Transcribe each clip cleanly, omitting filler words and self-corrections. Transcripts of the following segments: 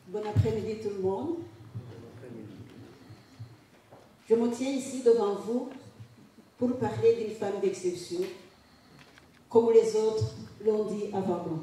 Bon après-midi tout le monde. Je me tiens ici devant vous pour parler d'une femme d'exception, comme les autres l'ont dit avant moi.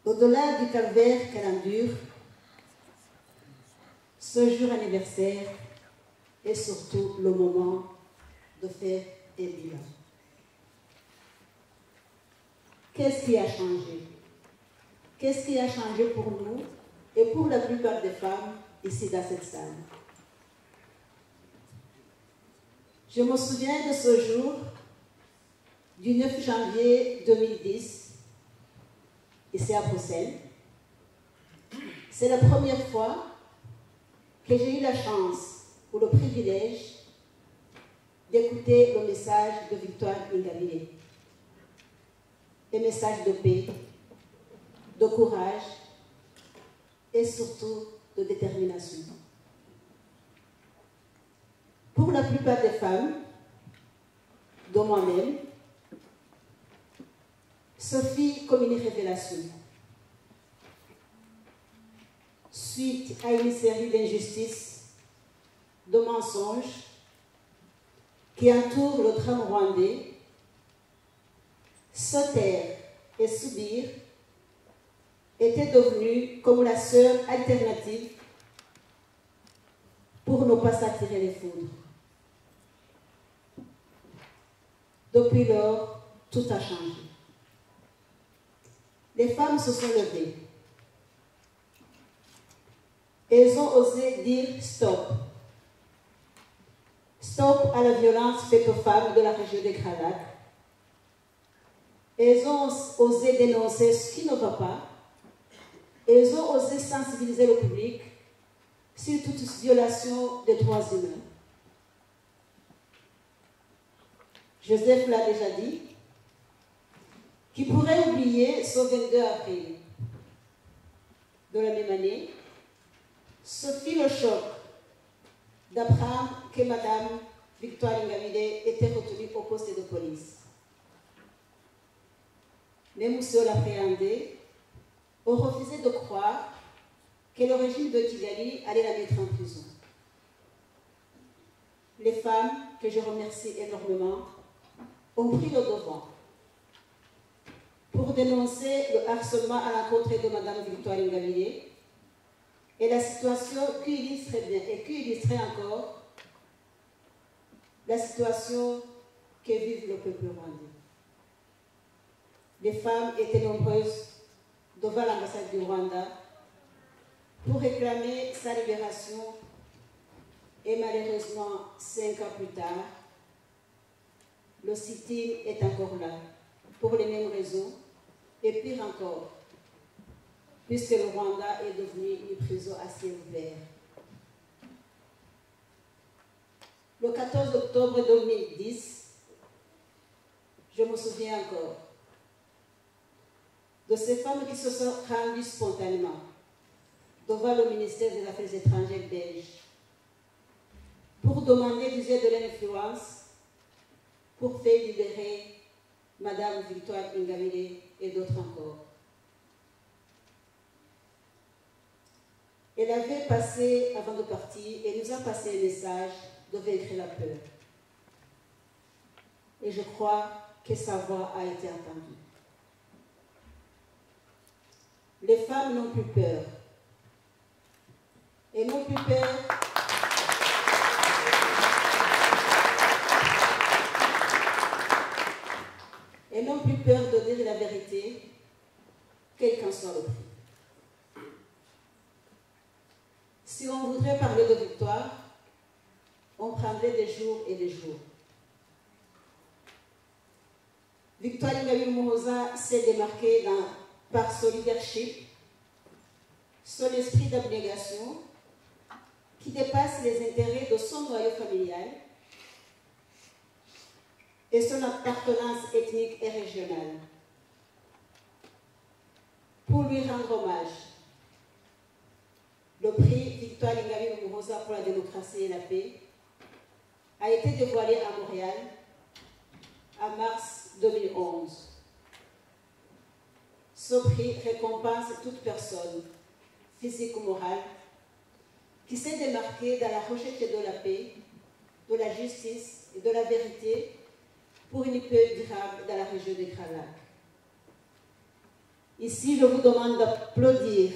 Au-delà du calvaire qu'elle endure, ce jour anniversaire est surtout le moment de faire un bilan. Qu'est-ce qui a changé? Qu'est-ce qui a changé pour nous et pour la plupart des femmes ici dans cette salle? Je me souviens de ce jour du 9 janvier 2010, ici à Bruxelles. C'est la première fois que j'ai eu la chance ou le privilège d'écouter le message de Victoire Ingabire. Un message de paix, de courage et surtout de détermination. Pour la plupart des femmes, dont moi-même, ce fut comme une révélation. Suite à une série d'injustices, de mensonges qui entourent le drame rwandais, se taire et subir était devenu comme la seule alternative pour ne pas s'attirer les foudres. Depuis lors, tout a changé. Les femmes se sont levées. Elles ont osé dire stop. Stop à la violence faite aux femmes de la région des Grands Lacs. Elles ont osé dénoncer ce qui ne va pas. Elles ont osé sensibiliser le public sur toute violation des droits humains. Joseph l'a déjà dit, qui pourrait oublier ce 22 avril de la même année, ce fut le choc d'apprendre que Mme Victoire Ingabire était retenue au poste de police. Même si on l'appréhendait, on refusait de croire que le régime de Kigali allait la mettre en prison. Les femmes, que je remercie énormément, ont pris le devant pour dénoncer le harcèlement à l'encontre de Mme Victoire Ingabire et la situation qui illustrait bien et qui illustrait encore la situation que vit le peuple rwandais. Les femmes étaient nombreuses devant l'ambassade du Rwanda pour réclamer sa libération et malheureusement, 5 ans plus tard, le sit-in est encore là, pour les mêmes raisons, et pire encore, puisque le Rwanda est devenu une prison à ciel ouvert. Le 14 octobre 2010, je me souviens encore de ces femmes qui se sont rendues spontanément devant le ministère des Affaires étrangères belge pour demander d'user de l'influence pour faire libérer Mme Victoire Ingabire et d'autres encore. Elle avait passé, avant de partir, elle nous a passé un message de vaincre la peur. Et je crois que sa voix a été entendue. Les femmes n'ont plus peur. Elles n'ont plus peur. Elles n'ont plus peur de dire la vérité, quel qu'en soit le prix. Si on voudrait parler de victoire, on prendrait des jours et des jours. Victoire Ingabire Umuhoza s'est démarquée par son leadership, son esprit d'abnégation qui dépasse les intérêts de son noyau familial et son appartenance ethnique et régionale. Pour lui rendre hommage, le prix Victoire Ingabire Umuhoza pour la démocratie et la paix a été dévoilé à Montréal en mars 2011. ce prix récompense toute personne, physique ou morale, qui s'est démarquée dans la recherche de la paix, de la justice et de la vérité pour une paix durable dans la région des Grands Lacs. Ici, je vous demande d'applaudir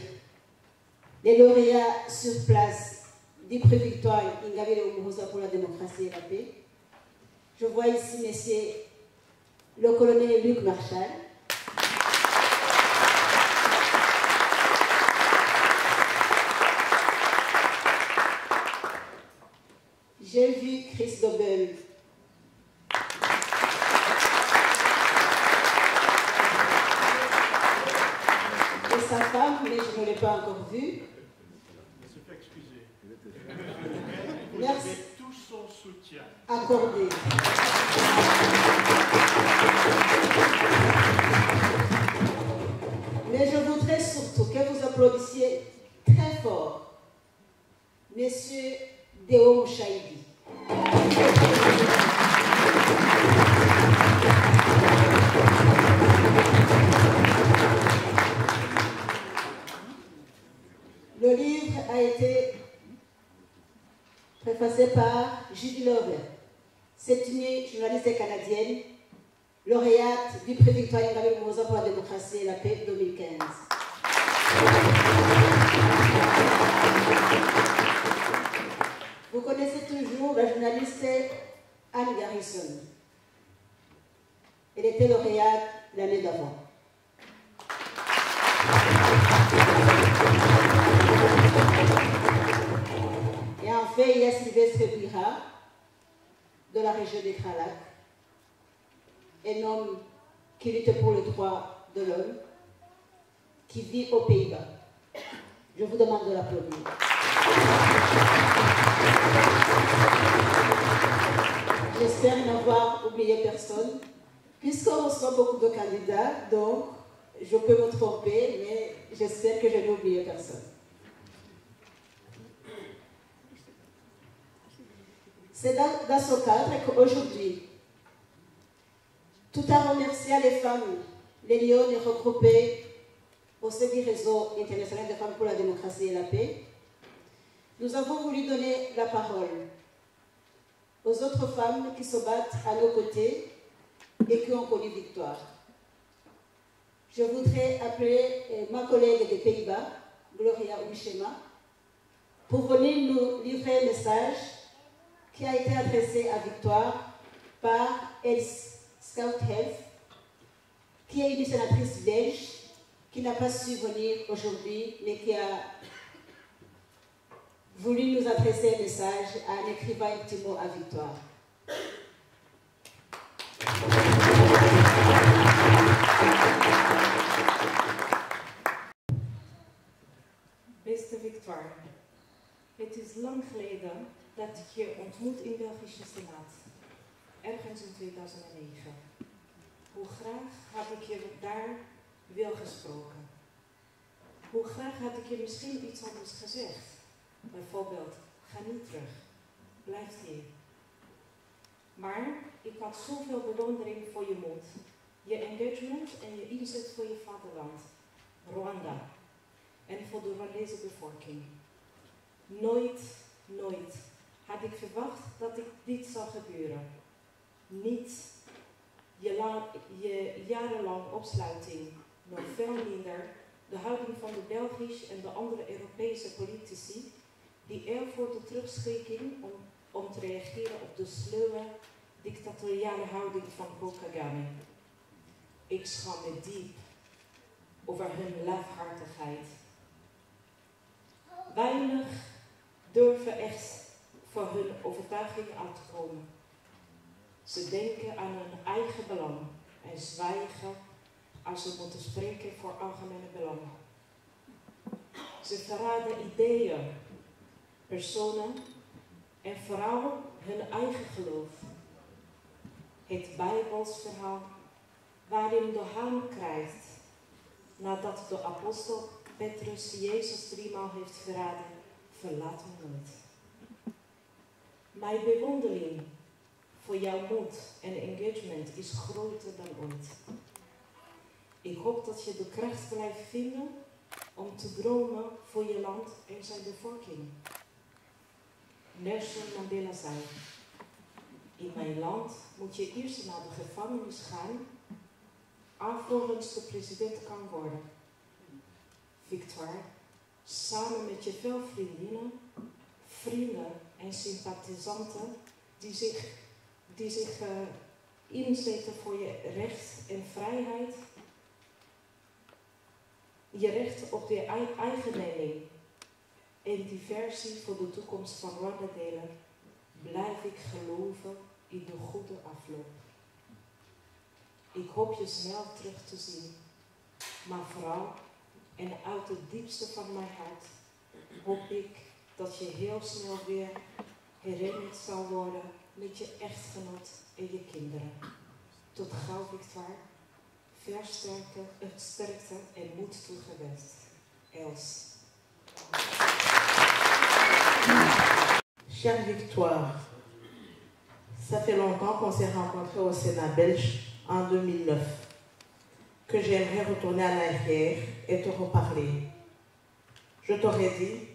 les lauréats sur place du prix Victoire Ingabire Umuhoza pour la démocratie et la paix. Je vois ici, messieurs, le colonel Luc Marchal. J'ai vu Chris Dobel. Et sa femme, mais je ne l'ai pas encore vue. Elle se fait excuser. Merci. Vous avez tout son soutien. Accordé. Mais je voudrais surtout que vous applaudissiez très fort Monsieur Deo Mouchaïdi. Le livre a été préfacé par Judy Lover. C'est une journaliste canadienne, lauréate du prix Victoire Ingabire Umuhoza pour la démocratie et la paix 2015. Vous connaissez toujours la journaliste Anne Garrison. Elle était lauréate l'année d'avant. Et enfin, il y a Sylvestre Bira, de la région des Grands Lacs, un homme qui lutte pour les droits de l'homme, qui vit aux Pays-Bas. Je vous demande de l'applaudir. J'espère n'avoir oublié personne, puisqu'on reçoit beaucoup de candidats, donc je peux me tromper, mais j'espère que je n'ai oublié personne. C'est dans ce cadre qu'aujourd'hui, tout en remerciant les femmes, les Lyonnes regroupées au sein du réseau international des femmes pour la démocratie et la paix, nous avons voulu donner la parole aux autres femmes qui se battent à nos côtés et qui ont connu victoire. Je voudrais appeler ma collègue des Pays-Bas, Gloria Ubichema, pour venir nous livrer un message qui a été adressé à Victoire par Else Scout Health, qui est une sénatrice belge qui n'a pas su venir aujourd'hui, mais qui a voulu nous adresser un message en écrivant un petit mot à Victoire. Beste Victoire, het is lang geleden dat ik je ontmoet in Belgische Senaat, ergens in 2009. Hoe graag had ik je daar wil gesproken? Hoe graag had ik je misschien iets anders gezegd? Bijvoorbeeld, ga niet terug, blijf hier. Maar ik had zoveel bewondering voor je moed, je engagement en je inzet voor je vaderland, Rwanda, en voor de Rwandese bevolking. Nooit had ik verwacht dat dit zou gebeuren. Niet je jarenlang opsluiting, nog veel minder de houding van de Belgische en de andere Europese politici die ervoor de terugschikking om te reageren op de sluwe, dictatoriale houding van Paul Kagame. Ik schaam me diep over hun lafhartigheid. Weinig durven echt voor hun overtuiging uit te komen. Ze denken aan hun eigen belang en zwijgen als ze moeten spreken voor algemene belang. Ze verraden ideeën, personen en vooral hun eigen geloof. Het Bijbels verhaal waarin de haan krijgt nadat de apostel Petrus Jezus 3 maal heeft verraden, verlaat me nooit. Mijn bewondering voor jouw moed en engagement is groter dan ooit. Ik hoop dat je de kracht blijft vinden om te dromen voor je land en zijn bevolking. Nelson Mandela zei: in mijn land moet je eerst naar de gevangenis gaan, alvorens de president kan worden. Victoire, samen met je veel vriendinnen, vrienden en sympathisanten die zich inzetten voor je recht en vrijheid, je recht op de eigenneming en diversie voor de toekomst van Rwanda delen, blijf ik geloven in de goede afloop. Ik hoop je snel terug te zien, maar vooral en uit het diepste van mijn hart hoop ik dat je heel snel weer herinnerd zal worden met je echtgenoot en je kinderen. Tot gauw, Victoire. Sterkte en moed toegewenst. Els. Chère Victoire, ça fait longtemps qu'on s'est rencontrés au Sénat belge en 2009, que j'aimerais retourner en arrière et te reparler. Je t'aurais dit,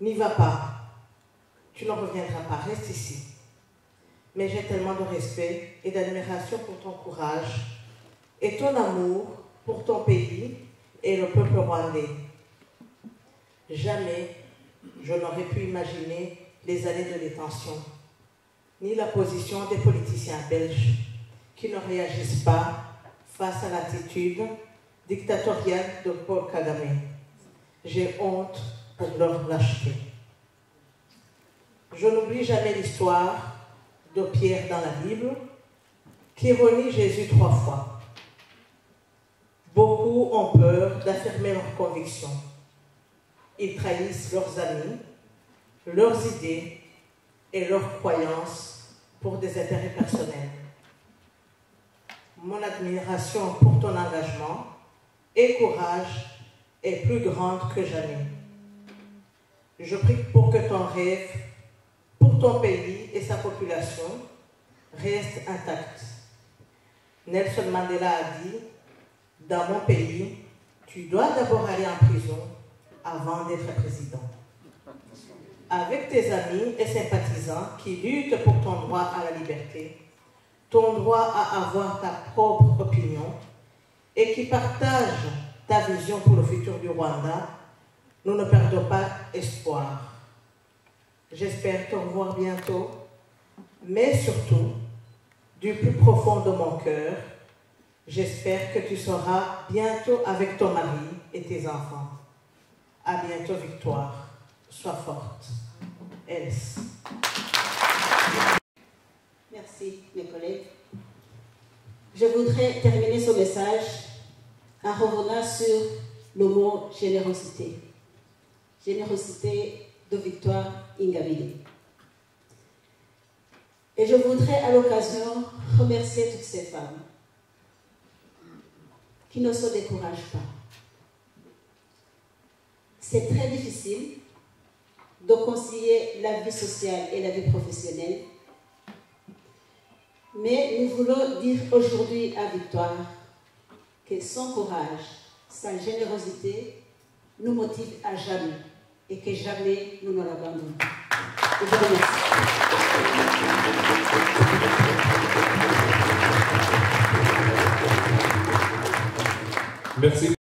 n'y va pas, tu ne reviendras pas, reste ici. Mais j'ai tellement de respect et d'admiration pour ton courage et ton amour pour ton pays et le peuple rwandais. Jamais je n'aurais pu imaginer les années de détention, ni la position des politiciens belges qui ne réagissent pas face à l'attitude dictatoriale de Paul Kagame. J'ai honte pour leur lâcheté. Je n'oublie jamais l'histoire de Pierre dans la Bible, qui renie Jésus 3 fois. Beaucoup ont peur d'affirmer leurs convictions. Ils trahissent leurs amis, leurs idées et leurs croyances pour des intérêts personnels. Mon admiration pour ton engagement et courage est plus grande que jamais. Je prie pour que ton rêve pour ton pays et sa population reste intact. Nelson Mandela a dit, dans mon pays, tu dois d'abord aller en prison avant d'être président. Avec tes amis et sympathisants qui luttent pour ton droit à la liberté, ton droit à avoir ta propre opinion et qui partagent ta vision pour le futur du Rwanda, nous ne perdons pas espoir. J'espère te revoir bientôt, mais surtout, du plus profond de mon cœur, j'espère que tu seras bientôt avec ton mari et tes enfants. À bientôt, Victoire. Sois forte. Els. Merci, mes collègues. Je voudrais terminer ce message en revenant sur le mot générosité. Générosité de Victoire Ingabire. Et je voudrais à l'occasion remercier toutes ces femmes qui ne se découragent pas. C'est très difficile de concilier la vie sociale et la vie professionnelle, mais nous voulons dire aujourd'hui à Victoire que son courage, sa générosité nous motive à jamais et que jamais nous ne l'abandonnons. Je vous remercie. Merci.